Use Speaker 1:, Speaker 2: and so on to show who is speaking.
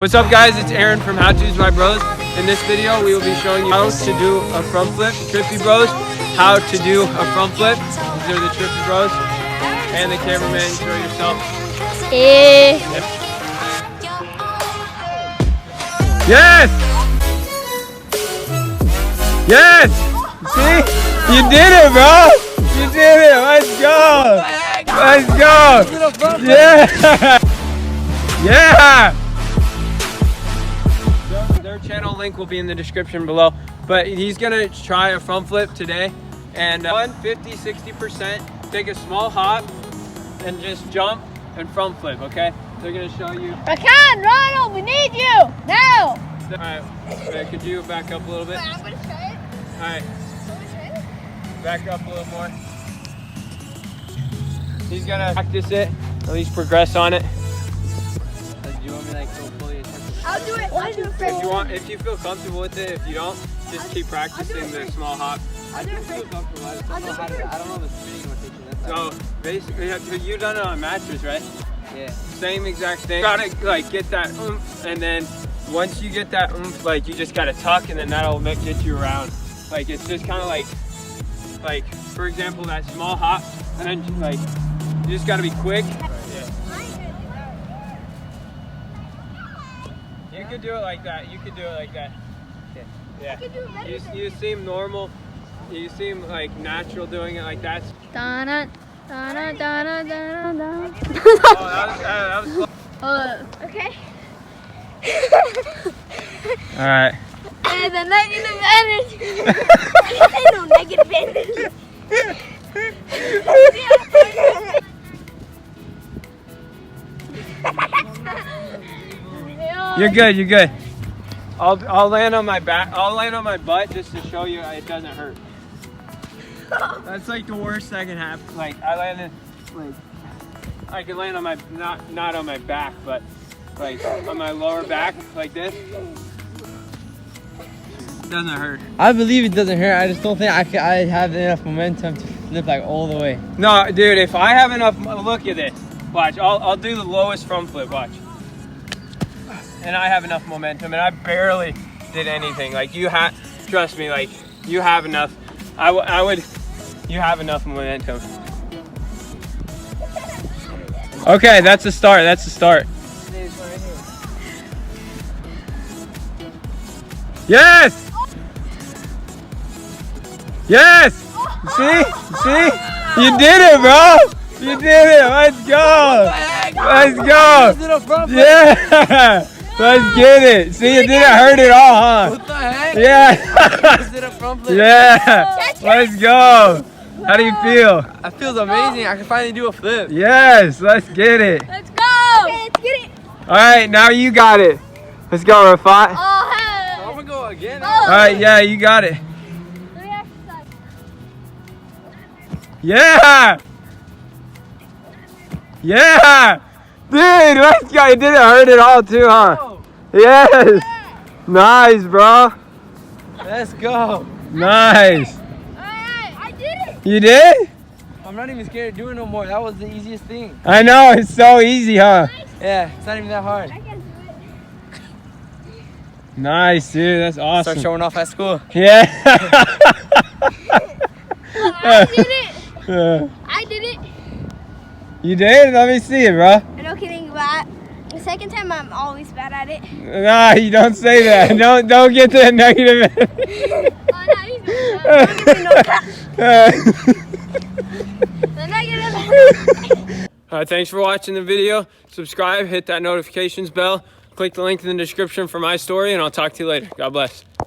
Speaker 1: What's up guys, it's Aaron from howtosbybros. In this video we will be showing you how to do a front flip. Trippy bros, how to do a front flip. These are the Trippy bros. And the cameraman, show yourself.
Speaker 2: Yep.
Speaker 1: Yes! Yes! See? You did it, bro! You did it! Let's go! Let's go! Yeah! Yeah! Their channel link will be in the description below, but he's gonna try a front flip today, and 50-60%, take a small hop and just jump and front flip. Okay, they're gonna show you.
Speaker 2: Rakan, Ronald, we need you now.
Speaker 1: All right, could you back up a little bit?
Speaker 2: Wait, I'm gonna try it.
Speaker 1: All right, back up a little more. He's gonna practice it, at least progress on it. Do you want me like go fully attention?
Speaker 2: I'll do it. I'll do it.
Speaker 1: If you feel comfortable with it. If you don't, just keep practicing the small hop.
Speaker 2: I'll do it. I don't know
Speaker 1: the spinning rotation. So basically, you done it on mattress, right? Yeah. Same exact thing. You gotta like get that oomph, and then once you get that oomph, like you just gotta tuck, and then that'll get you around. Like it's just kind of like for example, that small hop, and then like you just gotta be quick. You could do it like that. You could do it like that. Yeah. You seem normal. You seem like natural doing it like that.
Speaker 2: Da-na, da-na, da-na, da-na, da.
Speaker 1: Oh, that was close.
Speaker 2: Okay.
Speaker 1: All right.
Speaker 2: And the negative energy. No negative energy.
Speaker 1: You're good. You're good. I'll land on my back. I'll land on my butt just to show you it doesn't hurt. That's like the worst that can happen. Like I landed, like I can land on my not on my back, but like on my lower back like this. It doesn't hurt.
Speaker 3: I believe it doesn't hurt. I just don't think I have enough momentum to flip like all the way.
Speaker 1: No, dude. If I have enough, look at this. Watch. I'll do the lowest front flip. Watch. And I have enough momentum, and I barely did anything. Like you trust me. Like you have enough. You have enough momentum. Okay, that's the start. That's the start. Yes. Yes. See? You did it, bro. You did it. Let's go. Let's go. Yeah. Let's get it. See, it didn't hurt at all, huh?
Speaker 3: What the heck?
Speaker 1: Yeah.
Speaker 3: Is it a front flip?
Speaker 1: Yeah. Let's go. How do you feel?
Speaker 3: It feels amazing. I can finally do a flip.
Speaker 1: Yes. Let's get it.
Speaker 2: Let's go. Okay, let's get it.
Speaker 1: All right, now you got it. Let's go, Rafat.
Speaker 2: Oh, hey.
Speaker 3: I'm gonna go again.
Speaker 1: All right, yeah, you got it.
Speaker 2: Let me exercise.
Speaker 1: Yeah. Yeah. Dude, let's go. It didn't hurt at all too, huh?
Speaker 3: Oh.
Speaker 1: Yes. Nice, bro.
Speaker 3: Let's go.
Speaker 1: Nice.
Speaker 2: Alright, I did it.
Speaker 1: You did?
Speaker 3: I'm not even scared to do it no more. That was the easiest thing.
Speaker 1: I know, it's so easy, huh?
Speaker 3: Yeah, it's not even that hard.
Speaker 2: I can do it.
Speaker 1: Nice, dude. That's awesome.
Speaker 3: Start showing off at school.
Speaker 1: Yeah.
Speaker 2: I did it. I did it.
Speaker 1: You did? Let me see it, bro.
Speaker 2: No kidding, but the second time I'm always bad at it.
Speaker 1: Nah, you don't say that. Don't get to the negative.
Speaker 2: Oh, no, he's don't give me no crap. The negative.
Speaker 1: All right, thanks for watching the video. Subscribe, hit that notifications bell, click the link in the description for my story, and I'll talk to you later. God bless.